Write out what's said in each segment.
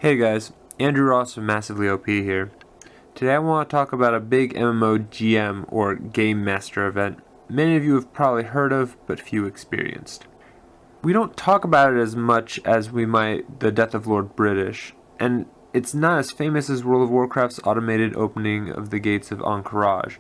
Hey guys, Andrew Ross from Massively OP here. Today I want to talk about a big MMO GM or Game Master event many of you have probably heard of but few experienced. We don't talk about it as much as we might the Death of Lord British, and it's not as famous as World of Warcraft's automated opening of the gates of Ahn'Qiraj,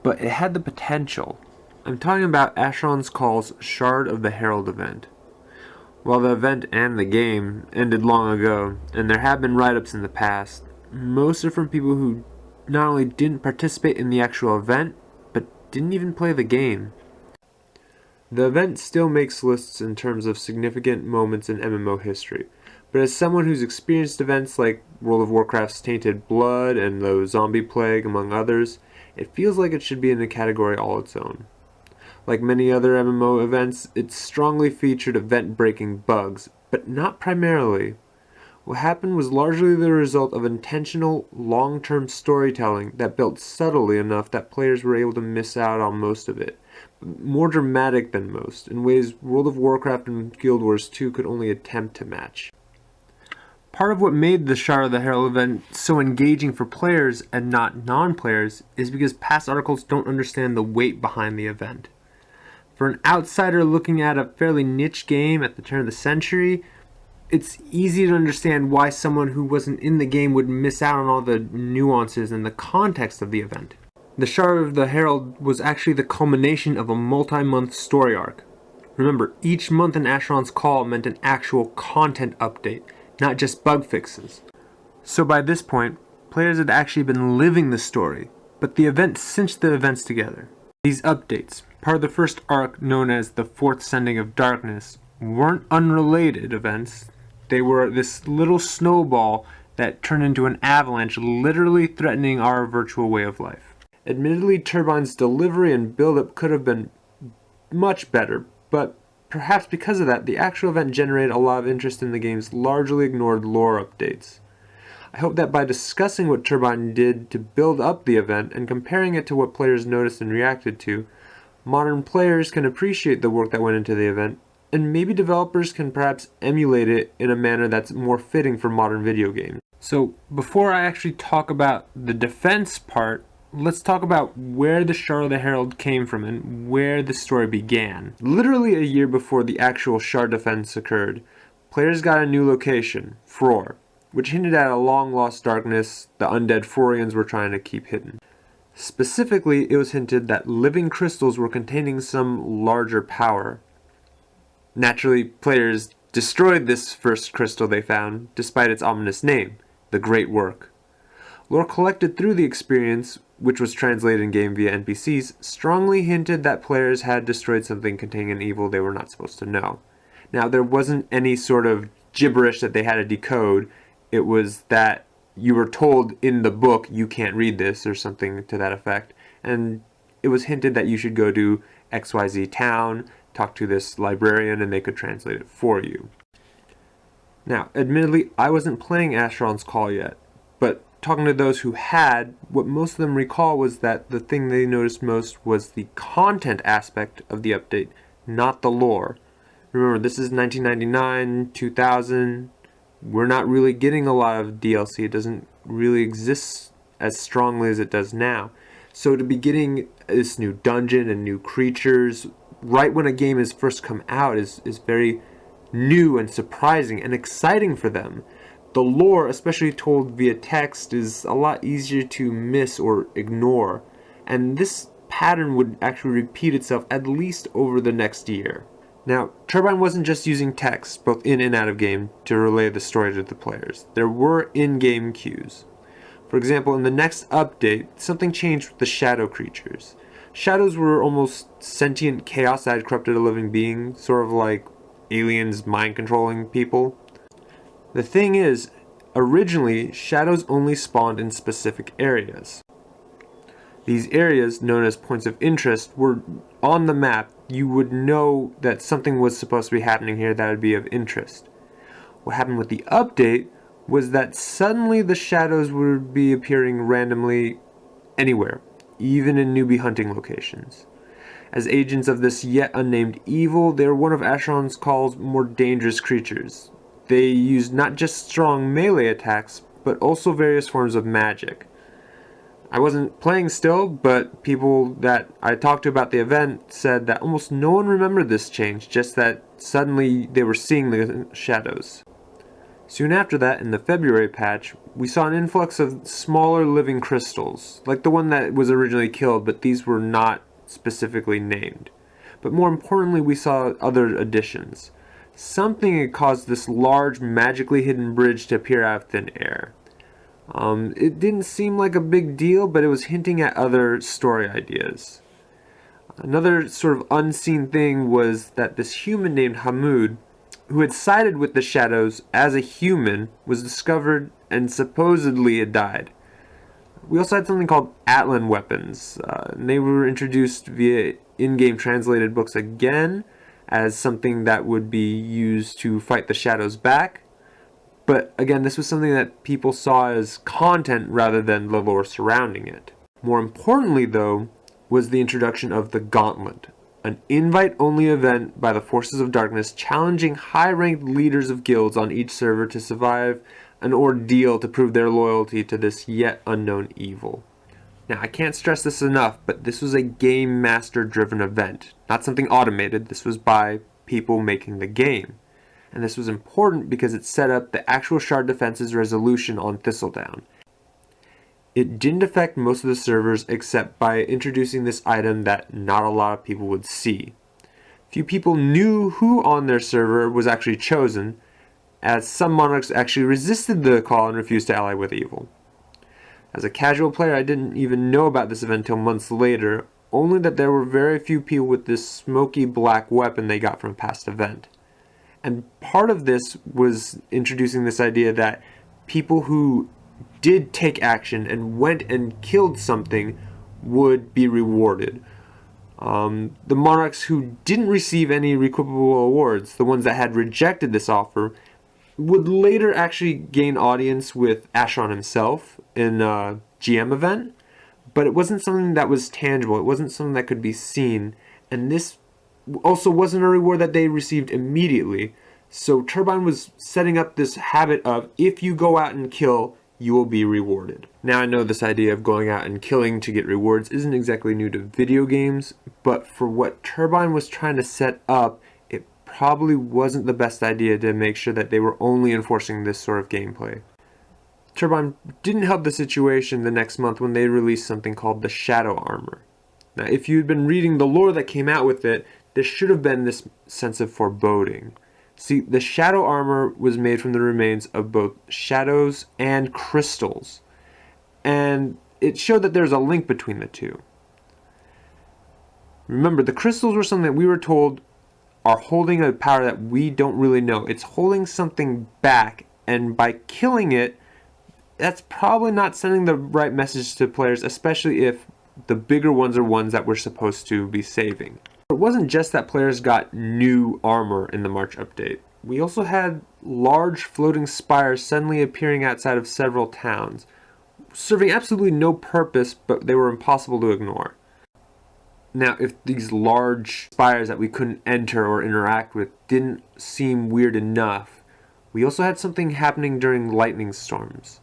but it had the potential. I'm talking about Asheron's Call's Shard of the Herald event. While the event and the game ended long ago, and there have been write-ups in the past, most are from people who not only didn't participate in the actual event, but didn't even play the game. The event still makes lists in terms of significant moments in MMO history, but as someone who's experienced events like World of Warcraft's Tainted Blood and the Zombie Plague, among others, it feels like it should be in a category all its own. Like many other MMO events, it strongly featured event-breaking bugs, but not primarily. What happened was largely the result of intentional, long-term storytelling that built subtly enough that players were able to miss out on most of it. More dramatic than most, in ways World of Warcraft and Guild Wars 2 could only attempt to match. Part of what made the Shard of the Herald event so engaging for players and not non-players is because past articles don't understand the weight behind the event. For an outsider looking at a fairly niche game at the turn of the century, it's easy to understand why someone who wasn't in the game would miss out on all the nuances and the context of the event. The Shard of the Herald was actually the culmination of a multi-month story arc. Remember, each month in Asheron's Call meant an actual content update, not just bug fixes. So by this point, players had actually been living the story, but the event cinched the events together. These updates, part of the first arc known as the Fourth Sending of Darkness, weren't unrelated events. They were this little snowball that turned into an avalanche, literally threatening our virtual way of life. Admittedly, Turbine's delivery and build-up could have been much better, but perhaps because of that, the actual event generated a lot of interest in the game's largely ignored lore updates. I hope that by discussing what Turbine did to build up the event and comparing it to what players noticed and reacted to, modern players can appreciate the work that went into the event, and maybe developers can perhaps emulate it in a manner that's more fitting for modern video games. So, before I actually talk about the defense part, let's talk about where the Shard of the Herald came from and where the story began. Literally a year before the actual Shard defense occurred, players got a new location, Frore, which hinted at a long-lost darkness the undead Frorians were trying to keep hidden. Specifically, it was hinted that living crystals were containing some larger power. Naturally, players destroyed this first crystal they found, despite its ominous name, the Great Work. Lore collected through the experience, which was translated in-game via NPCs, strongly hinted that players had destroyed something containing an evil they were not supposed to know. Now, there wasn't any sort of gibberish that they had to decode. It was that you were told in the book you can't read this or something to that effect, and it was hinted that you should go to XYZ town, talk to this librarian, and they could translate it for you. Now, admittedly, I wasn't playing Asheron's Call yet, but talking to those who had, what most of them recall was that the thing they noticed most was the content aspect of the update, not the lore. Remember, this is 1999, 2000, we're not really getting a lot of DLC. It doesn't really exist as strongly as it does now. So to be getting this new dungeon and new creatures right when a game has first come out is very new and surprising and exciting for them. The lore, especially told via text, is a lot easier to miss or ignore. And this pattern would actually repeat itself at least over the next year. Now, Turbine wasn't just using text, both in and out of game, to relay the story to the players. There were in-game cues. For example, in the next update, something changed with the shadow creatures. Shadows were almost sentient chaos that had corrupted a living being, sort of like aliens mind-controlling people. The thing is, originally, shadows only spawned in specific areas. These areas, known as points of interest, were on the map. You would know that something was supposed to be happening here that would be of interest. What happened with the update was that suddenly the shadows would be appearing randomly anywhere, even in newbie hunting locations. As agents of this yet unnamed evil, they were one of Asheron's Call's more dangerous creatures. they used not just strong melee attacks, but also various forms of magic. I wasn't playing still, but people that I talked to about the event said that almost no one remembered this change, just that suddenly they were seeing the shadows. Soon after that, in the February patch, we saw an influx of smaller living crystals, like the one that was originally killed, but these were not specifically named. But more importantly, we saw other additions. Something had caused this large, magically hidden bridge to appear out of thin air. It didn't seem like a big deal, but it was hinting at other story ideas. Another sort of unseen thing was that this human named Hamoud, who had sided with the shadows as a human, was discovered and supposedly had died. We also had something called Atlan weapons, and they were introduced via in-game translated books again as something that would be used to fight the shadows back. But again, this was something that people saw as content rather than the lore surrounding it. More importantly, though, was the introduction of the Gauntlet, an invite-only event by the Forces of Darkness challenging high-ranked leaders of guilds on each server to survive an ordeal to prove their loyalty to this yet unknown evil. Now, I can't stress this enough, but this was a game master-driven event, not something automated. This was by people making the game. And this was important because it set up the actual Shard Defense's resolution on Thistledown. It didn't affect most of the servers except by introducing this item that not a lot of people would see. Few people knew who on their server was actually chosen, as some monarchs actually resisted the call and refused to ally with evil. As a casual player, I didn't even know about this event until months later, only that there were very few people with this smoky black weapon they got from a past event. And part of this was introducing this idea that people who did take action and went and killed something would be rewarded. The monarchs who didn't receive any requippable awards, the ones that had rejected this offer, would later actually gain audience with Asheron himself in a GM event, but it wasn't something that was tangible. It wasn't something that could be seen, and this also wasn't a reward that they received immediately. So Turbine was setting up this habit of, if you go out and kill, you will be rewarded. Now, I know this idea of going out and killing to get rewards isn't exactly new to video games, but for what Turbine was trying to set up, it probably wasn't the best idea to make sure that they were only enforcing this sort of gameplay. Turbine didn't help the situation the next month when they released something called the Shadow Armor. Now, if you'd been reading the lore that came out with it, there should have been this sense of foreboding. See, the Shadow Armor was made from the remains of both shadows and crystals, and it showed that there's a link between the two. Remember, the crystals were something that we were told are holding a power that we don't really know. It's holding something back, and by killing it, that's probably not sending the right message to players, especially if the bigger ones are ones that we're supposed to be saving. It wasn't just that players got new armor in the March update. We also had large floating spires suddenly appearing outside of several towns, serving absolutely no purpose, but they were impossible to ignore. Now, if these large spires that we couldn't enter or interact with didn't seem weird enough, we also had something happening during lightning storms.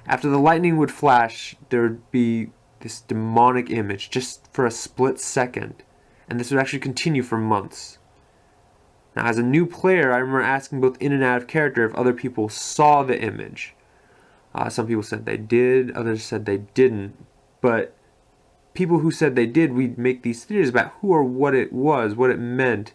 After the lightning would flash, there would be this demonic image just for a split second. And this would actually continue for months. Now, as a new player, I remember asking both in and out of character if other people saw the image. Some people said they did, others said they didn't. But people who said they did, we'd make these theories about who or what it was, what it meant.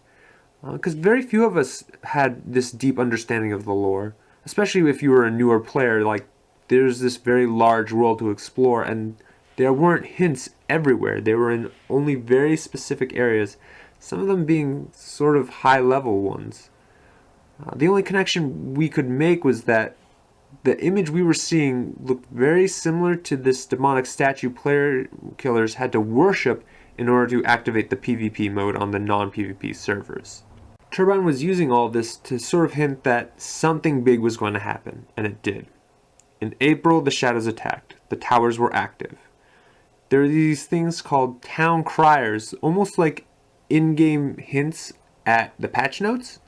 Because very few of us had this deep understanding of the lore. Especially if you were a newer player, like, there's this very large world to explore, and there weren't hints everywhere. They were in only very specific areas, some of them being sort of high-level ones. The only connection we could make was that the image we were seeing looked very similar to this demonic statue player killers had to worship in order to activate the PvP mode on the non-PvP servers. Turbine was using all this to sort of hint that something big was going to happen, and it did. In April, the shadows attacked. The towers were active. There are these things called town criers, almost like in-game hints at the patch notes,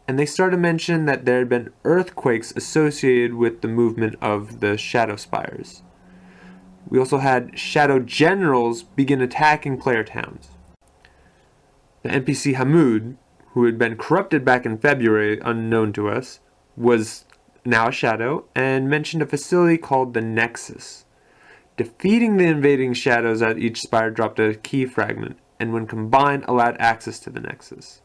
and they started to mention that there had been earthquakes associated with the movement of the Shadow Spires. We also had Shadow Generals begin attacking player towns. The NPC Hamoud, who had been corrupted back in February, unknown to us, was now a shadow, and mentioned a facility called the Nexus. Defeating the invading shadows at each spire dropped a key fragment, and when combined allowed access to the Nexus.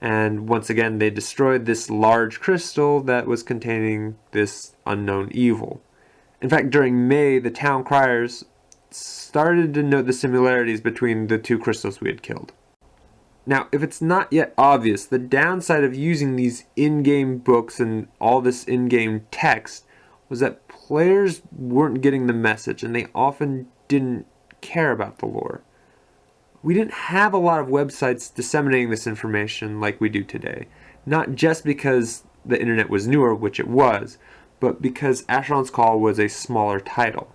And once again they destroyed this large crystal that was containing this unknown evil. In fact, during May, the town Criers started to note the similarities between the two crystals we had killed. Now, if it's not yet obvious, the downside of using these in-game books and all this in-game text was that players weren't getting the message, and they often didn't care about the lore. We didn't have a lot of websites disseminating this information like we do today, not just because the internet was newer, which it was, but because Asheron's Call was a smaller title.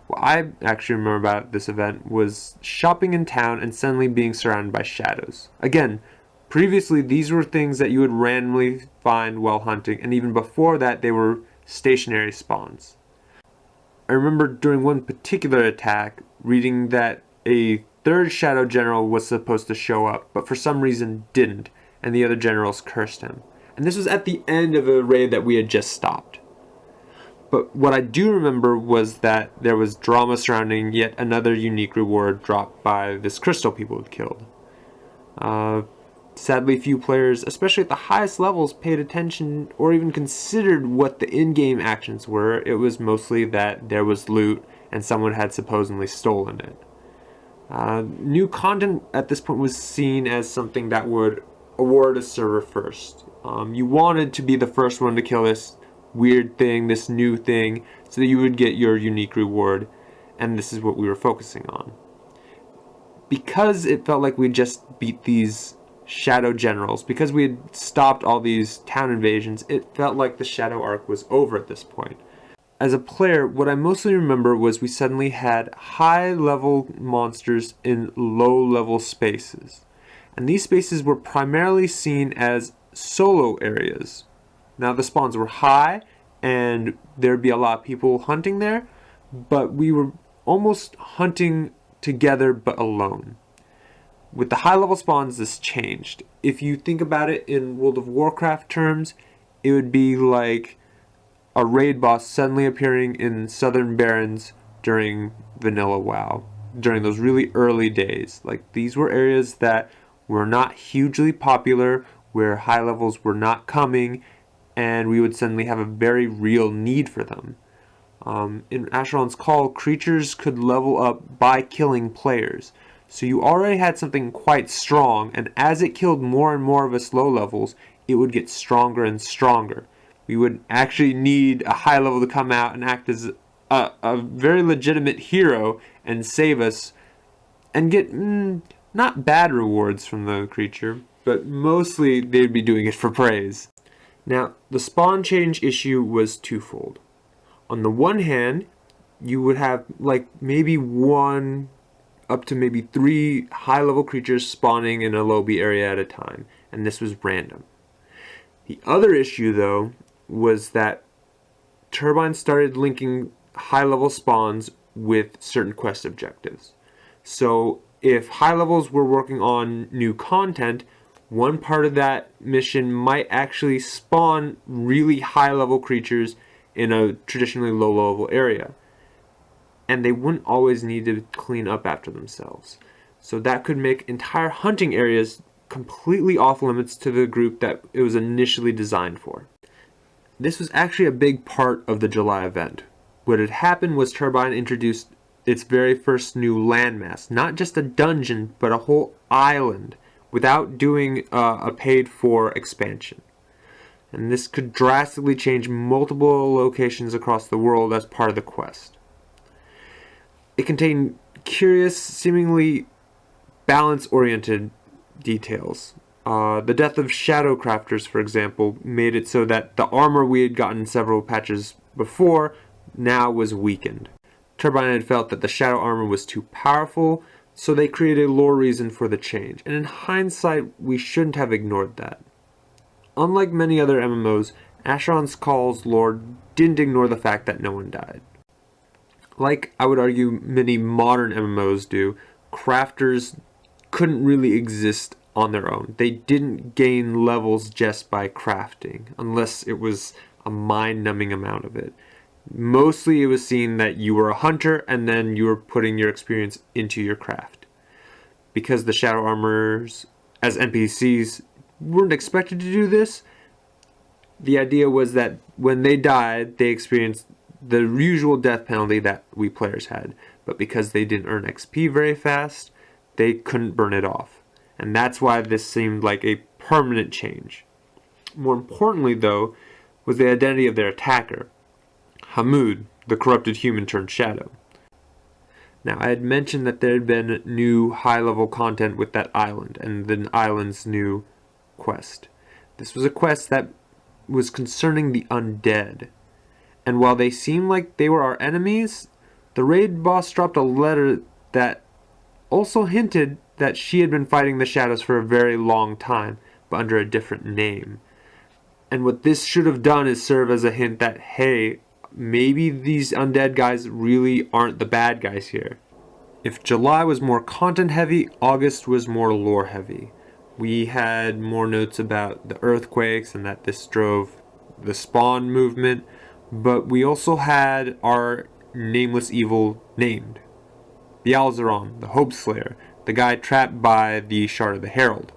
What I actually remember about this event was shopping in town and suddenly being surrounded by shadows. Again, previously these were things that you would randomly find while hunting, and even before that they were stationary spawns. I remember during one particular attack reading that a third Shadow General was supposed to show up, but for some reason didn't, and the other generals cursed him. And this was at the end of a raid that we had just stopped. But what I do remember was that there was drama surrounding yet another unique reward dropped by this crystal people had killed. Sadly, few players, especially at the highest levels, paid attention or even considered what the in-game actions were. It was mostly that there was loot and someone had supposedly stolen it. New content at this point was seen as something that would award a server first. You wanted to be the first one to kill this weird thing, this new thing, so that you would get your unique reward, and this is what we were focusing on. Because it felt like we just beat these Shadow Generals, because we had stopped all these town invasions, it felt like the Shadow arc was over at this point. As a player, what I mostly remember was we suddenly had high-level monsters in low-level spaces. And these spaces were primarily seen as solo areas. Now the spawns were high, and there'd be a lot of people hunting there, but we were almost hunting together but alone. With the high-level spawns, this changed. If you think about it in World of Warcraft terms, it would be like a raid boss suddenly appearing in Southern Barrens during Vanilla WoW, during those really early days. Like, these were areas that were not hugely popular, where high levels were not coming, and we would suddenly have a very real need for them. In Asheron's Call, creatures could level up by killing players. So you already had something quite strong, and as it killed more and more of us low levels, it would get stronger and stronger. We would actually need a high level to come out and act as a very legitimate hero and save us, and get not bad rewards from the creature, but mostly they'd be doing it for praise. Now, the spawn change issue was twofold. On the one hand, you would have like maybe one up to maybe 3 high-level creatures spawning in a lobby area at a time, and this was random. The other issue, though, was that Turbine started linking high-level spawns with certain quest objectives. So if high levels were working on new content, one part of that mission might actually spawn really high-level creatures in a traditionally low-level area. And they wouldn't always need to clean up after themselves. So that could make entire hunting areas completely off limits to the group that it was initially designed for. This was actually a big part of the July event. What had happened was Turbine introduced its very first new landmass, not just a dungeon, but a whole island, without doing a paid-for expansion. And this could drastically change multiple locations across the world as part of the quest. It contained curious, seemingly balance-oriented details. The death of Shadowcrafters, for example, made it so that the armor we had gotten several patches before now was weakened. Turbine had felt that the shadow armor was too powerful, so they created a lore reason for the change. And in hindsight, we shouldn't have ignored that. unlike many other MMOs, Asheron's Call's lore didn't ignore the fact that no one died. Like, I would argue, many modern MMOs do, crafters couldn't really exist on their own. They didn't gain levels just by crafting, unless it was a mind-numbing amount of it. Mostly it was seen that you were a hunter and then you were putting your experience into your craft. Because the Shadow Armorers, as NPCs, weren't expected to do this, the idea was that when they died, they experienced the usual death penalty that we players had. But because they didn't earn XP very fast, they couldn't burn it off. And that's why this seemed like a permanent change. More importantly, though, was the identity of their attacker, Hamud, the corrupted human turned shadow. Now, I had mentioned that there had been new high-level content with that island, and the island's new quest. This was a quest that was concerning the undead. And while they seemed like they were our enemies, the raid boss dropped a letter that also hinted that she had been fighting the shadows for a very long time, but under a different name. And what this should have done is serve as a hint that, hey, maybe these undead guys really aren't the bad guys here. If July was more content heavy, August was more lore heavy. We had more notes about the earthquakes and that this drove the spawn movement, but we also had our nameless evil named. bael'zharon, the Hope Slayer, the guy trapped by the shard of the Herald.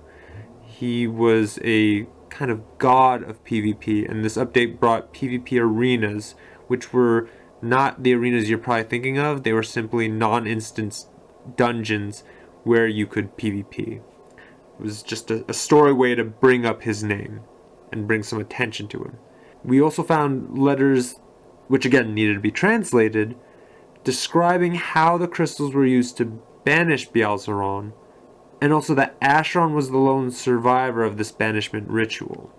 He was a kind of god of PvP, and this update brought PvP arenas, which were not the arenas you're probably thinking of. They were simply non-instance dungeons where you could PvP. It was just a story way to bring up his name and bring some attention to him. We also found letters, which again needed to be translated, describing how the crystals were used to banish bael'zharon, and also that Asheron was the lone survivor of this banishment ritual.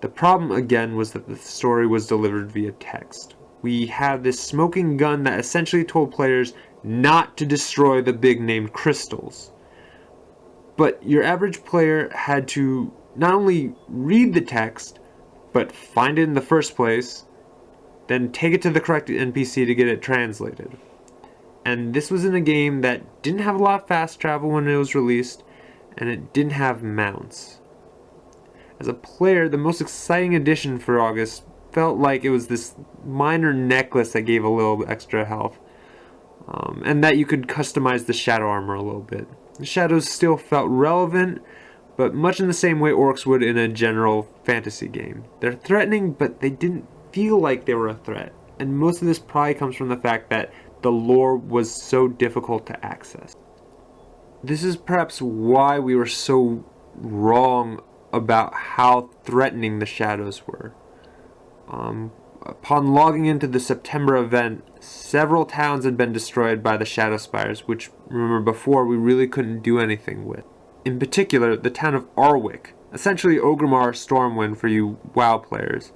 The problem again was that the story was delivered via text. We had this smoking gun that essentially told players not to destroy the big named crystals. But your average player had to not only read the text, but find it in the first place, then take it to the correct NPC to get it translated. And this was in a game that didn't have a lot of fast travel when it was released, and it didn't have mounts. As a player, the most exciting addition for August felt like it was this minor necklace that gave a little extra health, and that you could customize the shadow armor a little bit. The shadows still felt relevant, but much in the same way orcs would in a general fantasy game. They're threatening, but they didn't feel like they were a threat. And most of this probably comes from the fact that the lore was so difficult to access. This is perhaps why we were so wrong about how threatening the shadows were. Upon logging into the September event, several towns had been destroyed by the Shadow Spires, which, remember before, we really couldn't do anything with. In particular, the town of Arwick, essentially Orgrimmar Stormwind for you WoW players,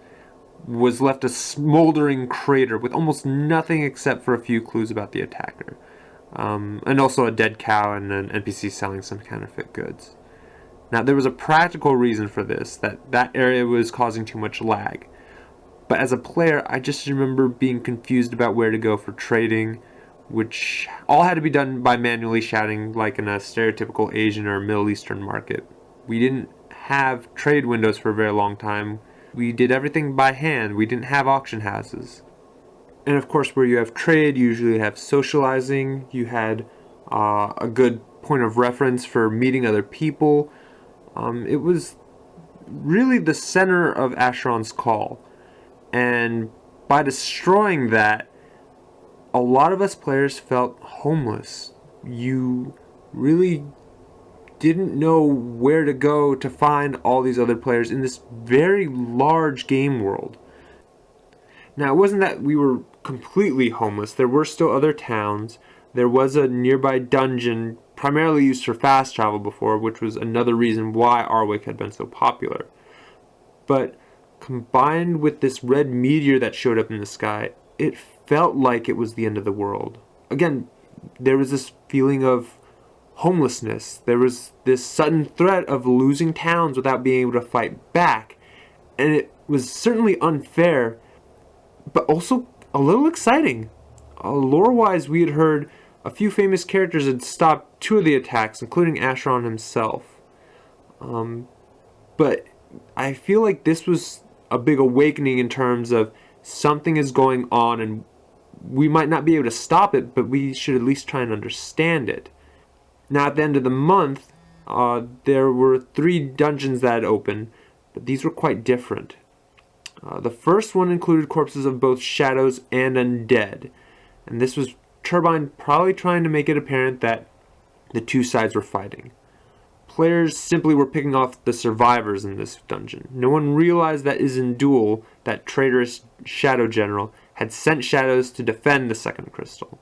was left a smoldering crater with almost nothing except for a few clues about the attacker. And also a dead cow and an NPC selling some counterfeit goods. Now, there was a practical reason for this, that area was causing too much lag. But as a player, I just remember being confused about where to go for trading, which all had to be done by manually shouting like in a stereotypical Asian or Middle Eastern market. We didn't have trade windows for a very long time. We did everything by hand. We didn't have auction houses. And of course, where you have trade, you usually have socializing. You had a good point of reference for meeting other people. It was really the center of Asheron's Call. And by destroying that, a lot of us players felt homeless. You really didn't know where to go to find all these other players in this very large game world. Now, it wasn't that we were completely homeless. There were still other towns. There was a nearby dungeon primarily used for fast travel before, which was another reason why Arwick had been so popular. But combined with this red meteor that showed up in the sky, it felt like it was the end of the world. Again, there was this feeling of homelessness. There was this sudden threat of losing towns without being able to fight back. And it was certainly unfair, but also a little exciting. Lore-wise, we had heard a few famous characters had stopped 2 of the attacks, including Asheron himself. But I feel like this was a big awakening in terms of something is going on and we might not be able to stop it, but we should at least try and understand it. Now at the end of the month, there were 3 dungeons that had opened, but these were quite different. The first one included corpses of both shadows and undead, and this was Turbine probably trying to make it apparent that the 2 sides were fighting. Players simply were picking off the survivors in this dungeon. No one realized that Izindul, that traitorous shadow general, had sent shadows to defend the second crystal.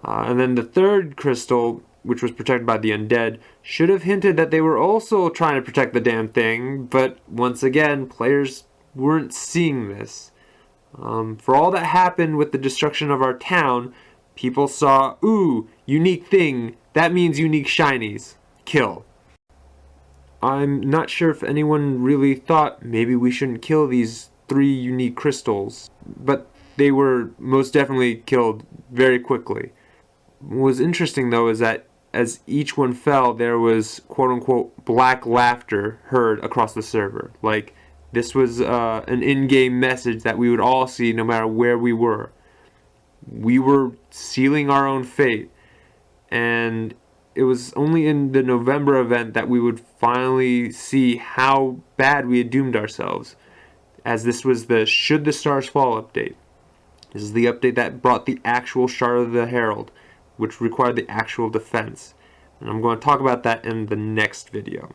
And then the third crystal, which was protected by the undead, should have hinted that they were also trying to protect the damn thing, but once again, players weren't seeing this. For all that happened with the destruction of our town, people saw, ooh, unique thing, that means unique shinies. Kill. I'm not sure if anyone really thought maybe we shouldn't kill these 3 unique crystals, but they were most definitely killed very quickly. What was interesting though is that as each one fell, there was quote-unquote black laughter heard across the server. Like, this was an in-game message that we would all see no matter where we were. We were sealing our own fate, and it was only in the November event that we would finally see how bad we had doomed ourselves, as this was the Should the Stars Fall update. This is the update that brought the actual Shard of the Herald, which required the actual defense. And I'm going to talk about that in the next video.